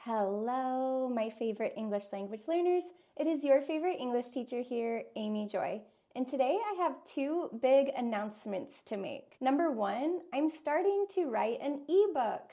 Hello, my favorite English language learners. It is your favorite English teacher here, Amy Joy. And today I have two big announcements to make. Number one, I'm starting to write an ebook.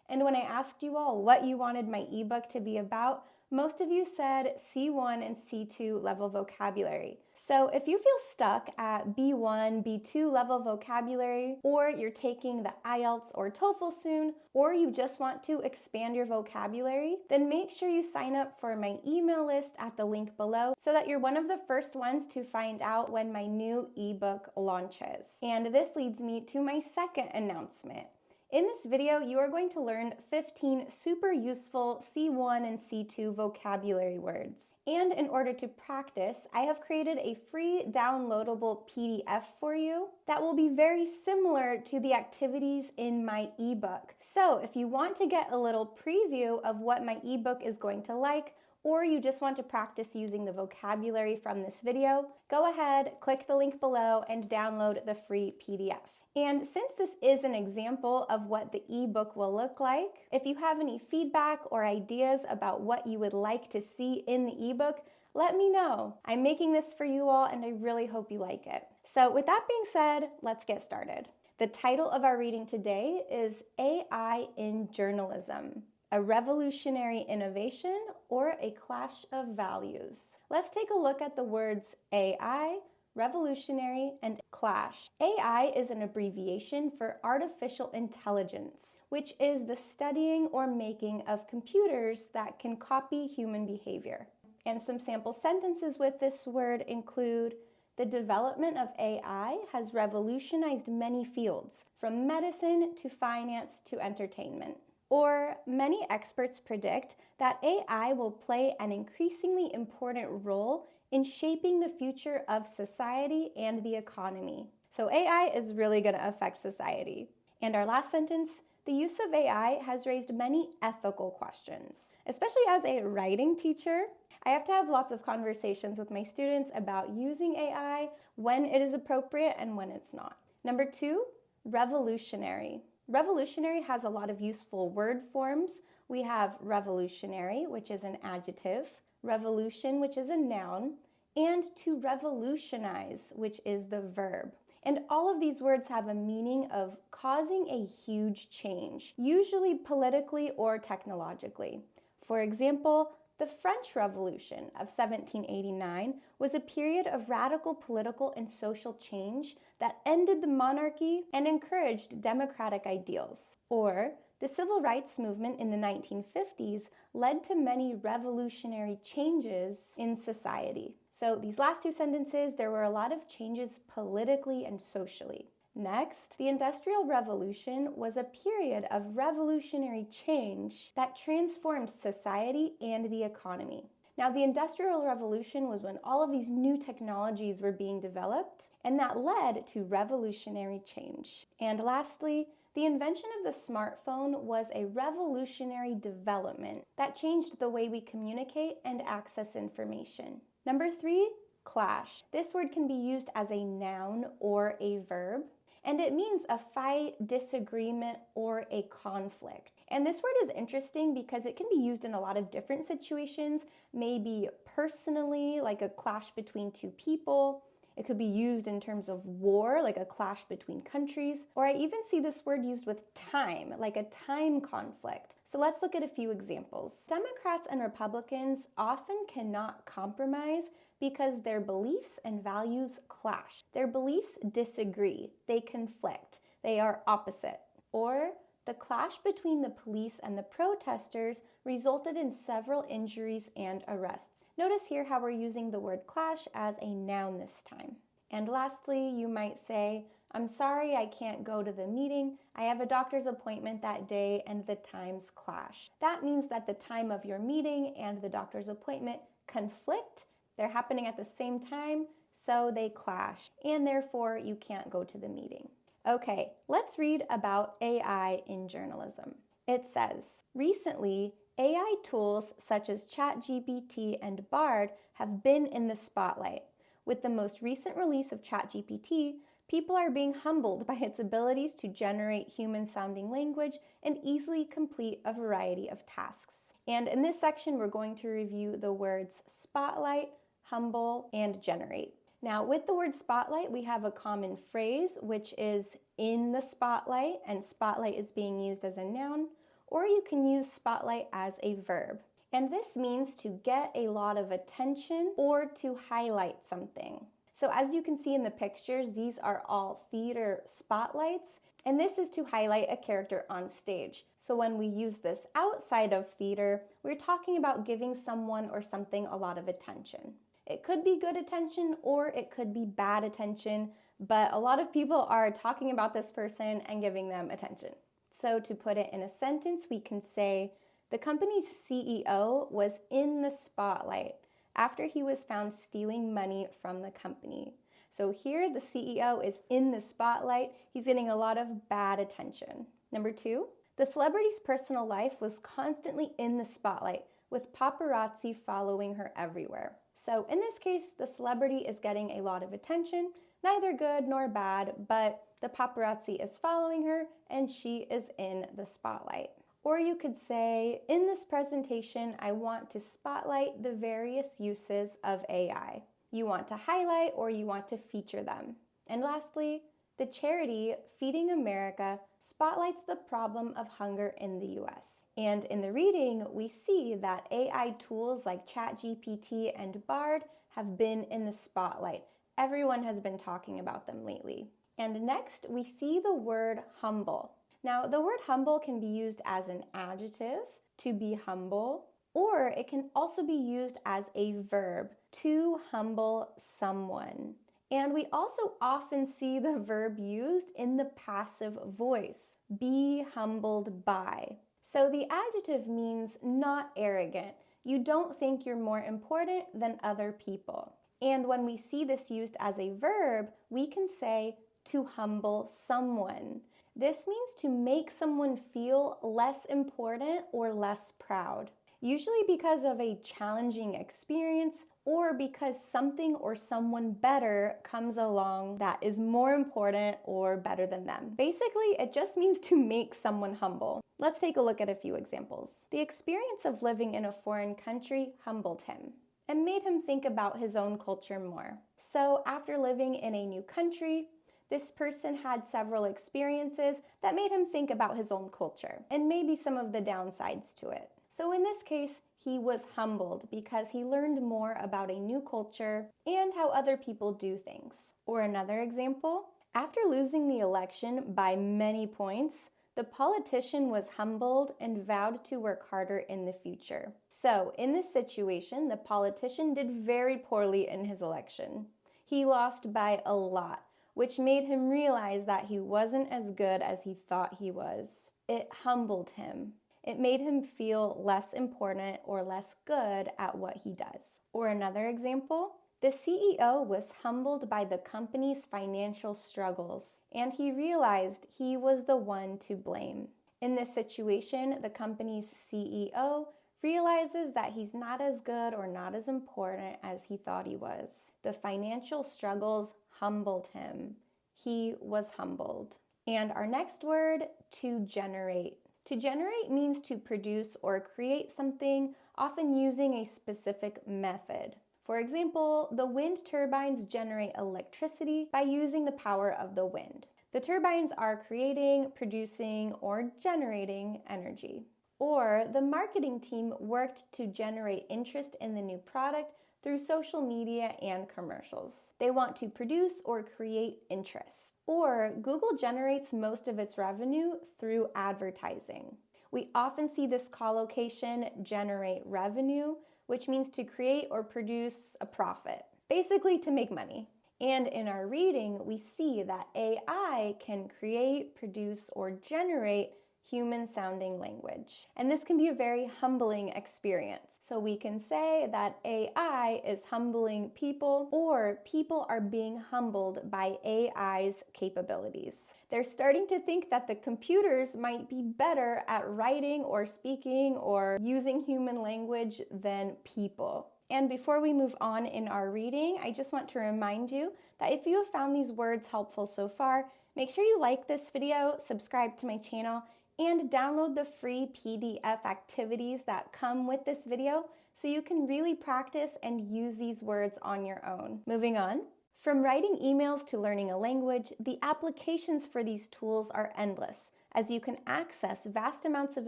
And when I asked you all what you wanted my ebook to be about, most of you said C1 and C2 level vocabulary. So if you feel stuck at B1, B2 level vocabulary, or you're taking the IELTS or TOEFL soon, or you just want to expand your vocabulary, then make sure you sign up for my email list at the link below so that you're one of the first ones to find out when my new ebook launches. And this leads me to my second announcement. In this video, you are going to learn 15 super useful C1 and C2 vocabulary words. And in order to practice, I have created a free downloadable PDF for you that will be very similar to the activities in my ebook. So if you want to get a little preview of what my ebook is going to like, or you just want to practice using the vocabulary from this video, go ahead, click the link below, and download the free PDF. And since this is an example of what the ebook will look like, if you have any feedback or ideas about what you would like to see in the ebook, let me know. I'm making this for you all and I really hope you like it. So with that being said, let's get started. The title of our reading today is AI in Journalism, a revolutionary innovation or a clash of values. Let's take a look at the words AI, revolutionary, and clash. AI is an abbreviation for artificial intelligence, which is the studying or making of computers that can copy human behavior. And some sample sentences with this word include, the development of AI has revolutionized many fields, from medicine to finance to entertainment. Or, many experts predict that AI will play an increasingly important role in shaping the future of society and the economy. So AI is really going to affect society. And our last sentence, the use of AI has raised many ethical questions. Especially as a writing teacher, I have to have lots of conversations with my students about using AI, when it is appropriate and when it's not. Number two, revolutionary. Revolutionary has a lot of useful word forms. We have revolutionary, which is an adjective, revolution, which is a noun, and to revolutionize, which is the verb. And all of these words have a meaning of causing a huge change, usually politically or technologically. For example, the French Revolution of 1789 was a period of radical political and social change that ended the monarchy and encouraged democratic ideals. Or, the civil rights movement in the 1950s led to many revolutionary changes in society. So these last two sentences, there were a lot of changes politically and socially. Next, the Industrial Revolution was a period of revolutionary change that transformed society and the economy. Now, the Industrial Revolution was when all of these new technologies were being developed, and that led to revolutionary change. And lastly, the invention of the smartphone was a revolutionary development that changed the way we communicate and access information. Number three, clash. This word can be used as a noun or a verb, and it means a fight, disagreement, or a conflict. And this word is interesting because it can be used in a lot of different situations, maybe personally, like a clash between two people. It could be used in terms of war, like a clash between countries, or I even see this word used with time, like a time conflict. So let's look at a few examples. Democrats and Republicans often cannot compromise because their beliefs and values clash. Their beliefs disagree, they conflict, they are opposite. Or, the clash between the police and the protesters resulted in several injuries and arrests. Notice here how we're using the word clash as a noun this time. And lastly, you might say, I'm sorry I can't go to the meeting. I have a doctor's appointment that day and the times clash. That means that the time of your meeting and the doctor's appointment conflict. They're happening at the same time, so they clash, and therefore you can't go to the meeting. Okay, let's read about AI in journalism. It says, recently, AI tools such as ChatGPT and Bard have been in the spotlight. With the most recent release of ChatGPT, People are being humbled by its abilities to generate human-sounding language and easily complete a variety of tasks. And in this section, we're going to review the words spotlight, humble, and generate. Now, with the word spotlight, we have a common phrase, which is in the spotlight, and spotlight is being used as a noun, or you can use spotlight as a verb. And this means to get a lot of attention or to highlight something. So as you can see in the pictures, these are all theater spotlights, and this is to highlight a character on stage. So when we use this outside of theater, we're talking about giving someone or something a lot of attention. It could be good attention or it could be bad attention, but a lot of people are talking about this person and giving them attention. So to put it in a sentence, we can say, the company's CEO was in the spotlight after he was found stealing money from the company. So here the CEO is in the spotlight. He's getting a lot of bad attention. Number 2, the celebrity's personal life was constantly in the spotlight with paparazzi following her everywhere. So in this case, the celebrity is getting a lot of attention, neither good nor bad, but the paparazzi is following her and she is in the spotlight. Or you could say, in this presentation, I want to spotlight the various uses of AI. You want to highlight or you want to feature them. And lastly, the charity Feeding America spotlights the problem of hunger in the US. And in the reading, we see that AI tools like ChatGPT and Bard have been in the spotlight. Everyone has been talking about them lately. And next, we see the word humble. Now, the word humble can be used as an adjective, to be humble, or it can also be used as a verb, to humble someone. And we also often see the verb used in the passive voice, be humbled by. So the adjective means not arrogant. You don't think you're more important than other people. And when we see this used as a verb, we can say to humble someone. This means to make someone feel less important or less proud, usually because of a challenging experience or because something or someone better comes along that is more important or better than them. Basically, it just means to make someone humble. Let's take a look at a few examples. The experience of living in a foreign country humbled him and made him think about his own culture more. So after living in a new country, this person had several experiences that made him think about his own culture and maybe some of the downsides to it. So in this case, he was humbled because he learned more about a new culture and how other people do things. Or another example, after losing the election by many points, the politician was humbled and vowed to work harder in the future. So in this situation, the politician did very poorly in his election. He lost by a lot, which made him realize that he wasn't as good as he thought he was. It humbled him. It made him feel less important or less good at what he does. Or another example, the CEO was humbled by the company's financial struggles, and he realized he was the one to blame. In this situation, the company's CEO realizes that he's not as good or not as important as he thought he was. The financial struggles humbled him. He was humbled. And our next word, to generate. To generate means to produce or create something, often using a specific method. For example, the wind turbines generate electricity by using the power of the wind. The turbines are creating, producing, or generating energy. Or the marketing team worked to generate interest in the new product through social media and commercials. They want to produce or create interest. Or Google generates most of its revenue through advertising. We often see this collocation, generate revenue, which means to create or produce a profit, basically to make money. And in our reading, we see that AI can create, produce, or generate human-sounding language. And this can be a very humbling experience. So we can say that AI is humbling people, or people are being humbled by AI's capabilities. They're starting to think that the computers might be better at writing or speaking or using human language than people. And before we move on in our reading, I just want to remind you that if you have found these words helpful so far, make sure you like this video, subscribe to my channel, and download the free PDF activities that come with this video so you can really practice and use these words on your own. Moving on. From writing emails to learning a language, the applications for these tools are endless, as you can access vast amounts of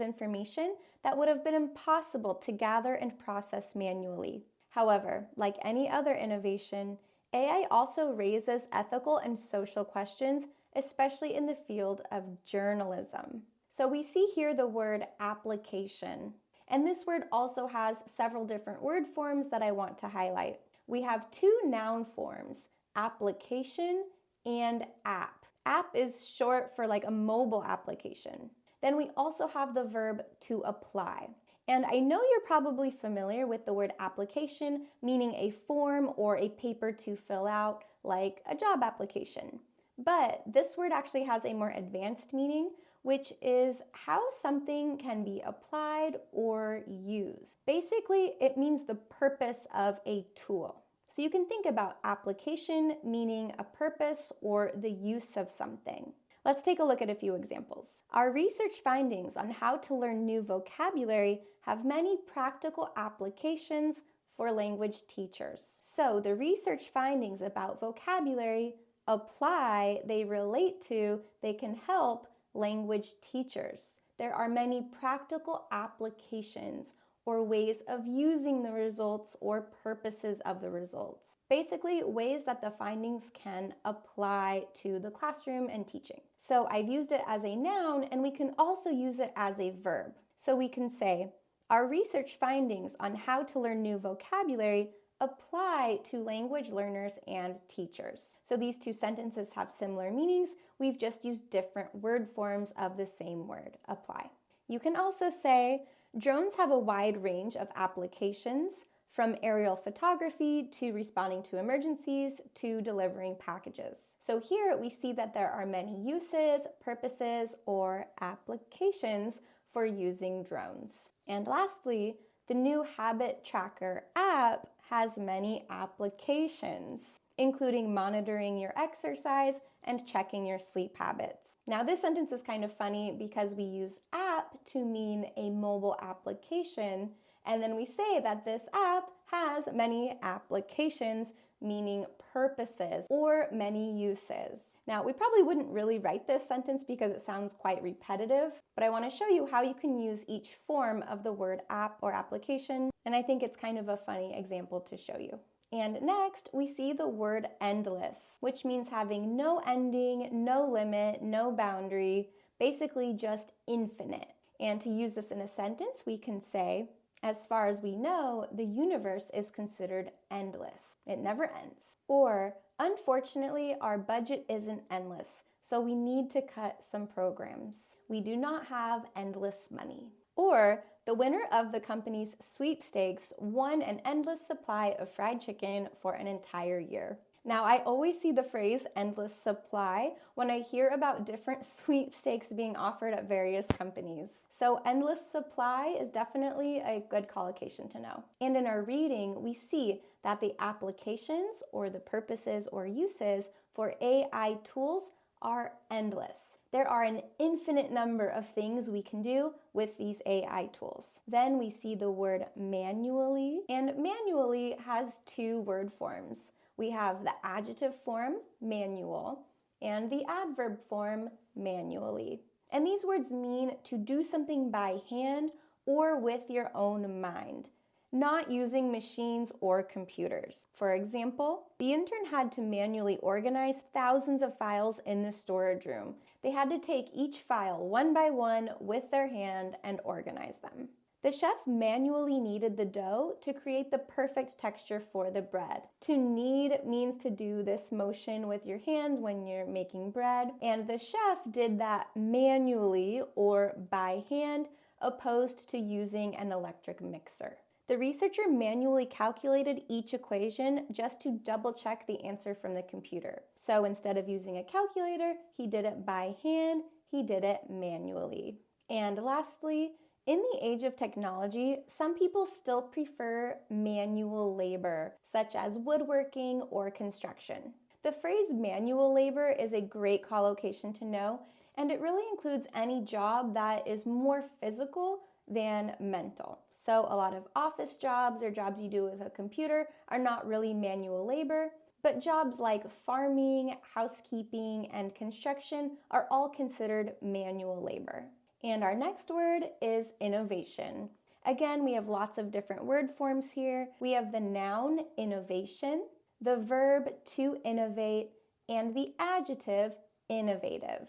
information that would have been impossible to gather and process manually. However, like any other innovation, AI also raises ethical and social questions, especially in the field of journalism. So we see here the word application, and this word also has several different word forms that I want to highlight. We have two noun forms, application and app. App is short for like a mobile application. Then we also have the verb to apply. And I know you're probably familiar with the word application, meaning a form or a paper to fill out, like a job application. But this word actually has a more advanced meaning, which is how something can be applied or used. Basically, it means the purpose of a tool. So you can think about application meaning a purpose or the use of something. Let's take a look at a few examples. Our research findings on how to learn new vocabulary have many practical applications for language teachers. So the research findings about vocabulary apply, they relate to, they can help language teachers. There are many practical applications or ways of using the results or purposes of the results. Basically, ways that the findings can apply to the classroom and teaching. So I've used it as a noun, and we can also use it as a verb. So we can say, our research findings on how to learn new vocabulary apply to language learners and teachers. So these two sentences have similar meanings. We've just used different word forms of the same word, apply. You can also say, drones have a wide range of applications, from aerial photography to responding to emergencies to delivering packages. So here we see that there are many uses, purposes, or applications for using drones. And lastly, the new habit tracker app has many applications, including monitoring your exercise and checking your sleep habits. Now, this sentence is kind of funny because we use app to mean a mobile application, and then we say that this app has many applications, meaning purposes or many uses. Now, we probably wouldn't really write this sentence because it sounds quite repetitive, but I want to show you how you can use each form of the word app or application, and I think it's kind of a funny example to show you. And next, we see the word endless, which means having no ending, no limit, no boundary, basically just infinite. And to use this in a sentence, we can say, as far as we know, the universe is considered endless. It never ends. Or, unfortunately, our budget isn't endless, so we need to cut some programs. We do not have endless money. Or, the winner of the company's sweepstakes won an endless supply of fried chicken for an entire year. Now, I always see the phrase endless supply when I hear about different sweepstakes being offered at various companies. So endless supply is definitely a good collocation to know. And in our reading, we see that the applications or the purposes or uses for AI tools are endless. There are an infinite number of things we can do with these AI tools. Then we see the word manually, and manually has two word forms. We have the adjective form, manual, and the adverb form, manually. And these words mean to do something by hand or with your own mind, not using machines or computers. For example, the intern had to manually organize thousands of files in the storage room. They had to take each file one by one with their hand and organize them. The chef manually kneaded the dough to create the perfect texture for the bread. To knead means to do this motion with your hands when you're making bread, and the chef did that manually or by hand, opposed to using an electric mixer. The researcher manually calculated each equation just to double check the answer from the computer. So instead of using a calculator, he did it by hand, he did it manually. And lastly, In the age of technology, some people still prefer manual labor, such as woodworking or construction. The phrase manual labor is a great collocation to know, and it really includes any job that is more physical than mental. So a lot of office jobs or jobs you do with a computer are not really manual labor, but jobs like farming, housekeeping, and construction are all considered manual labor. And our next word is innovation. Again, we have lots of different word forms here. We have the noun innovation, the verb to innovate, and the adjective innovative.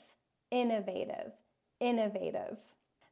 Innovative, innovative.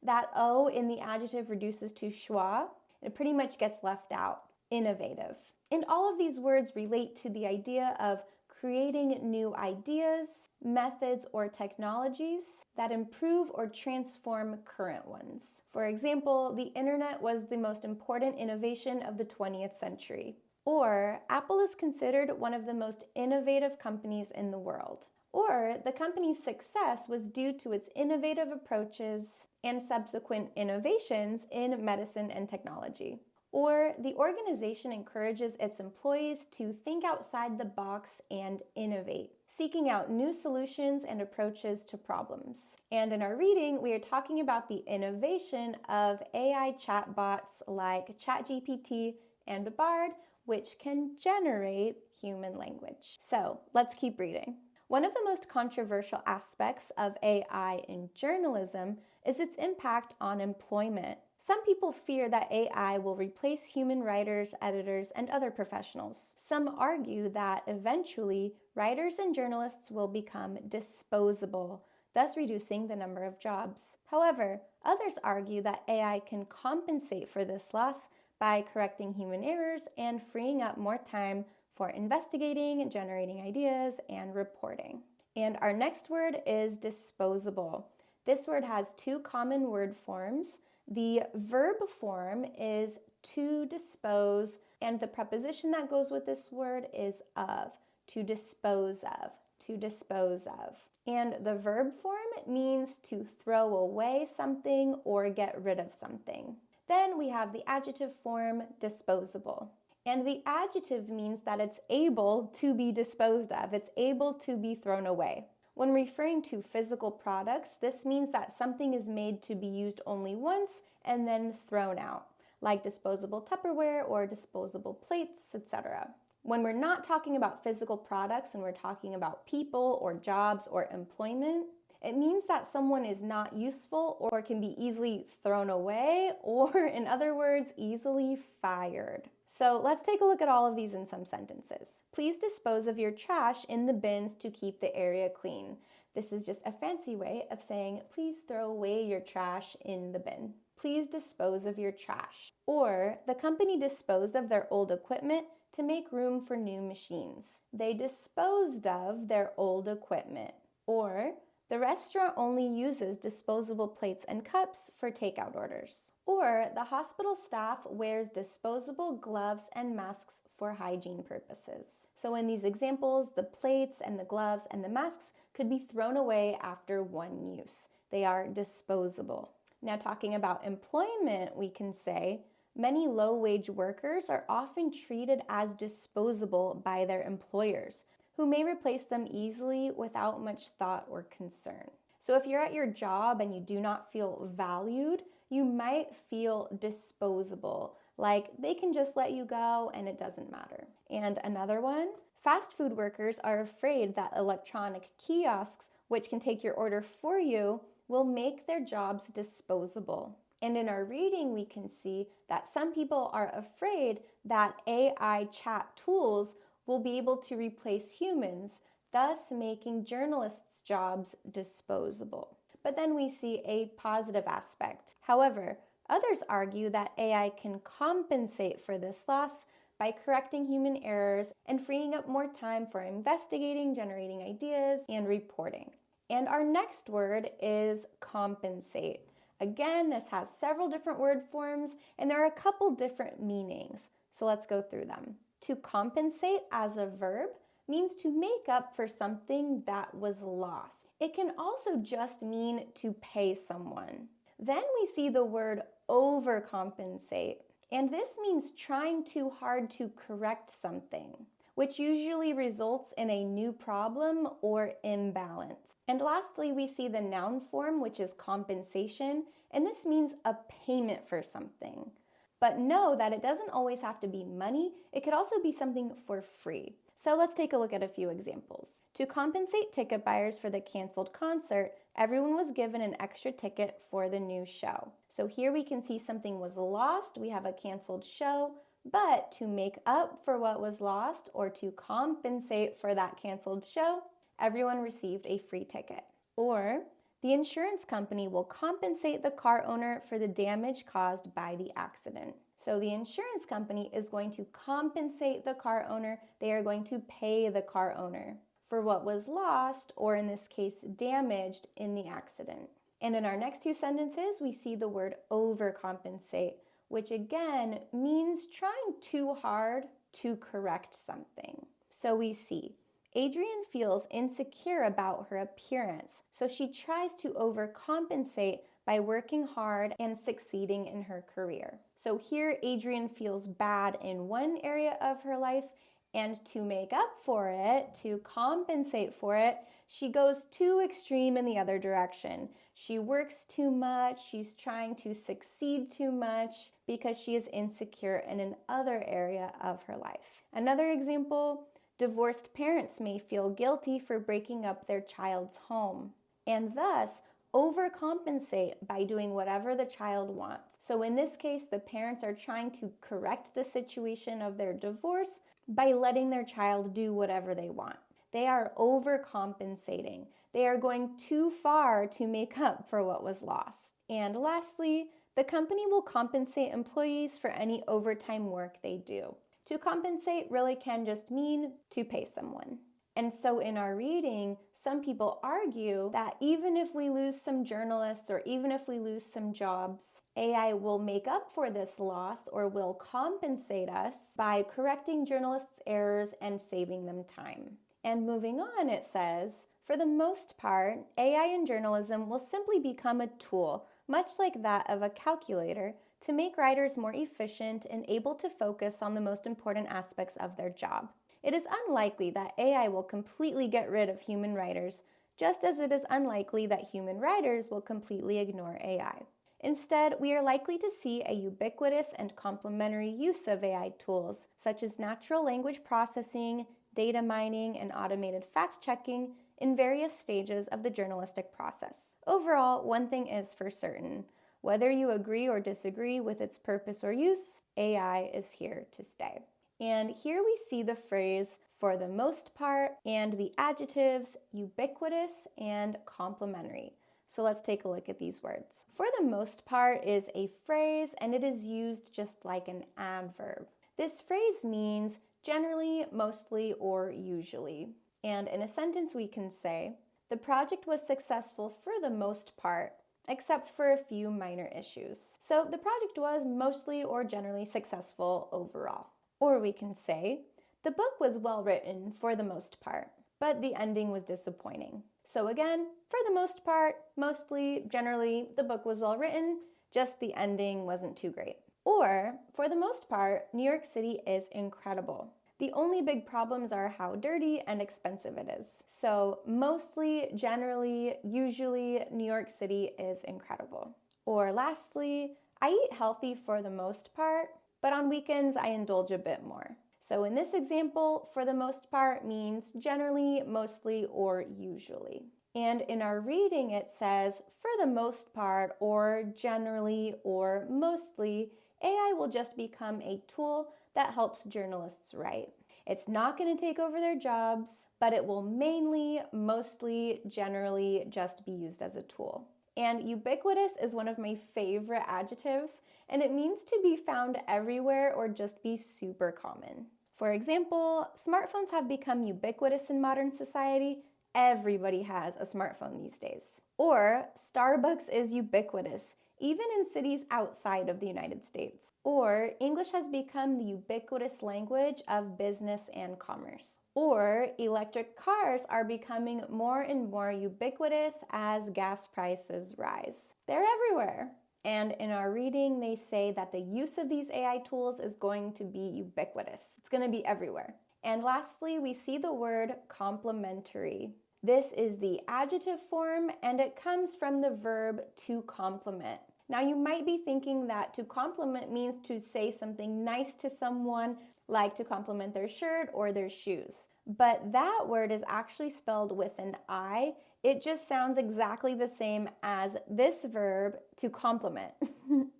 That O in the adjective reduces to schwa. It pretty much gets left out. Innovative. And all of these words relate to the idea of creating new ideas, methods, or technologies that improve or transform current ones. For example, the internet was the most important innovation of the 20th century. Or Apple is considered one of the most innovative companies in the world. Or the company's success was due to its innovative approaches and subsequent innovations in medicine and technology. Or the organization encourages its employees to think outside the box and innovate, seeking out new solutions and approaches to problems. And in our reading, we are talking about the innovation of AI chatbots like ChatGPT and Bard, which can generate human language. So let's keep reading. One of the most controversial aspects of AI in journalism is its impact on employment. Some people fear that AI will replace human writers, editors, and other professionals. Some argue that eventually writers and journalists will become disposable, thus reducing the number of jobs. However, others argue that AI can compensate for this loss by correcting human errors and freeing up more time for investigating, generating ideas, and reporting. And our next word is disposable. This word has two common word forms. The verb form is to dispose, and the preposition that goes with this word is of, to dispose of, to dispose of. And the verb form means to throw away something or get rid of something. Then we have the adjective form, disposable. And the adjective means that it's able to be disposed of. It's able to be thrown away. When referring to physical products, this means that something is made to be used only once and then thrown out, like disposable Tupperware or disposable plates, etc. When we're not talking about physical products and we're talking about people or jobs or employment, it means that someone is not useful or can be easily thrown away, or in other words, easily fired. So let's take a look at all of these in some sentences. Please dispose of your trash in the bins to keep the area clean. This is just a fancy way of saying, please throw away your trash in the bin. Please dispose of your trash. Or, the company disposed of their old equipment to make room for new machines. They disposed of their old equipment. Or, the restaurant only uses disposable plates and cups for takeout orders. Or, the hospital staff wears disposable gloves and masks for hygiene purposes. So in these examples, the plates and the gloves and the masks could be thrown away after one use. They are disposable. Now, talking about employment, we can say many low-wage workers are often treated as disposable by their employers, who may replace them easily without much thought or concern. So if you're at your job and you do not feel valued, you might feel disposable, like they can just let you go and it doesn't matter. And another one, fast food workers are afraid that electronic kiosks, which can take your order for you, will make their jobs disposable. And in our reading, we can see that some people are afraid that AI chat tools will be able to replace humans, thus making journalists' jobs disposable. But then we see a positive aspect. However, others argue that AI can compensate for this loss by correcting human errors and freeing up more time for investigating, generating ideas, and reporting. And our next word is compensate. Again, this has several different word forms, and there are a couple different meanings. So let's go through them. To compensate as a verb means to make up for something that was lost. It can also just mean to pay someone. Then we see the word overcompensate. And this means trying too hard to correct something, which usually results in a new problem or imbalance. And lastly, we see the noun form, which is compensation, and this means a payment for something. But know that it doesn't always have to be money, it could also be something for free. So let's take a look at a few examples. To compensate ticket buyers for the canceled concert, everyone was given an extra ticket for the new show. So here we can see something was lost, we have a canceled show, but to make up for what was lost or to compensate for that canceled show, everyone received a free ticket. Or the insurance company will compensate the car owner for the damage caused by the accident. So the insurance company is going to compensate the car owner. They are going to pay the car owner for what was lost, or in this case, damaged in the accident. And in our next two sentences, we see the word overcompensate, which again means trying too hard to correct something. So we see Adrienne feels insecure about her appearance, so she tries to overcompensate by working hard and succeeding in her career. So here, Adrienne feels bad in one area of her life, and to make up for it, to compensate for it, she goes too extreme in the other direction. She works too much, she's trying to succeed too much because she is insecure in another area of her life. Another example, divorced parents may feel guilty for breaking up their child's home, and thus overcompensate by doing whatever the child wants. So in this case, the parents are trying to correct the situation of their divorce by letting their child do whatever they want. They are overcompensating. They are going too far to make up for what was lost. And lastly, the company will compensate employees for any overtime work they do. To compensate really can just mean to pay someone. And so in our reading, some people argue that even if we lose some journalists or even if we lose some jobs, AI will make up for this loss or will compensate us by correcting journalists' errors and saving them time. And moving on, it says, for the most part, AI in journalism will simply become a tool, much like that of a calculator, to make writers more efficient and able to focus on the most important aspects of their job. It is unlikely that AI will completely get rid of human writers, just as it is unlikely that human writers will completely ignore AI. Instead, we are likely to see a ubiquitous and complementary use of AI tools, such as natural language processing, data mining, and automated fact-checking in various stages of the journalistic process. Overall, one thing is for certain. Whether you agree or disagree with its purpose or use, AI is here to stay. And here we see the phrase for the most part and the adjectives ubiquitous and complementary. So let's take a look at these words. For the most part is a phrase and it is used just like an adverb. This phrase means generally, mostly, or usually. And in a sentence we can say, the project was successful for the most part, except for a few minor issues. So the project was mostly or generally successful overall. Or we can say, the book was well written for the most part, but the ending was disappointing. So again, for the most part, mostly, generally, the book was well written, just the ending wasn't too great. Or, for the most part, New York City is incredible. The only big problems are how dirty and expensive it is. So mostly, generally, usually, New York City is incredible. Or lastly, I eat healthy for the most part, but on weekends I indulge a bit more. So in this example, for the most part means generally, mostly, or usually. And in our reading it says, for the most part, or generally, or mostly, AI will just become a tool that helps journalists write. It's not going to take over their jobs, but it will mainly, mostly, generally just be used as a tool. And ubiquitous is one of my favorite adjectives, and it means to be found everywhere or just be super common. For example, smartphones have become ubiquitous in modern society. Everybody has a smartphone these days. Or Starbucks is ubiquitous, even in cities outside of the United States. Or English has become the ubiquitous language of business and commerce. Or electric cars are becoming more and more ubiquitous as gas prices rise. They're everywhere. And in our reading, they say that the use of these AI tools is going to be ubiquitous. It's going to be everywhere. And lastly, we see the word complementary. This is the adjective form, and it comes from the verb to complement. Now, you might be thinking that to compliment means to say something nice to someone, like to compliment their shirt or their shoes. But that word is actually spelled with an I. It just sounds exactly the same as this verb to compliment.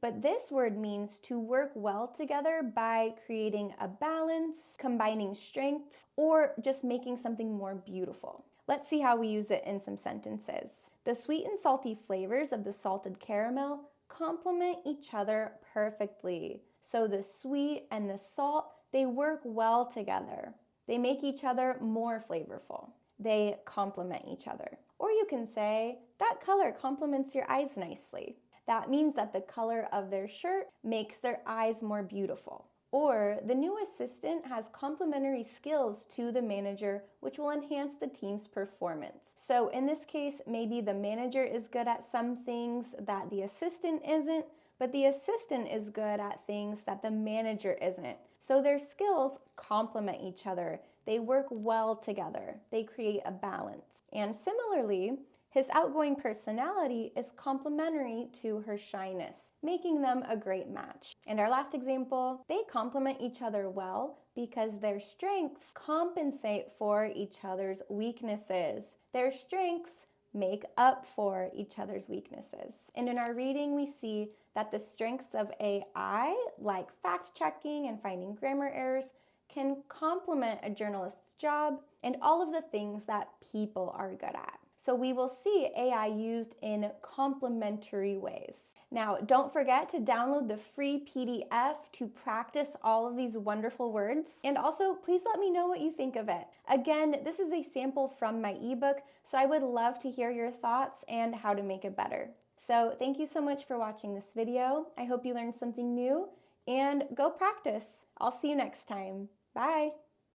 But this word means to work well together by creating a balance, combining strengths, or just making something more beautiful. Let's see how we use it in some sentences. The sweet and salty flavors of the salted caramel complement each other perfectly. So the sweet and the salt, they work well together. They make each other more flavorful. They complement each other. Or you can say, that color complements your eyes nicely. That means that the color of their shirt makes their eyes more beautiful. Or the new assistant has complementary skills to the manager, which will enhance the team's performance. So in this case, maybe the manager is good at some things that the assistant isn't, but the assistant is good at things that the manager isn't. So their skills complement each other. They work well together. They create a balance. And similarly, his outgoing personality is complementary to her shyness, making them a great match. And our last example, they complement each other well because their strengths compensate for each other's weaknesses. Their strengths make up for each other's weaknesses. And in our reading, we see that the strengths of AI, like fact-checking and finding grammar errors, can complement a journalist's job and all of the things that people are good at. So we will see AI used in complementary ways. Now, don't forget to download the free PDF to practice all of these wonderful words. And also, please let me know what you think of it. Again, this is a sample from my ebook, so I would love to hear your thoughts and how to make it better. So thank you so much for watching this video. I hope you learned something new, and go practice. I'll see you next time. Bye.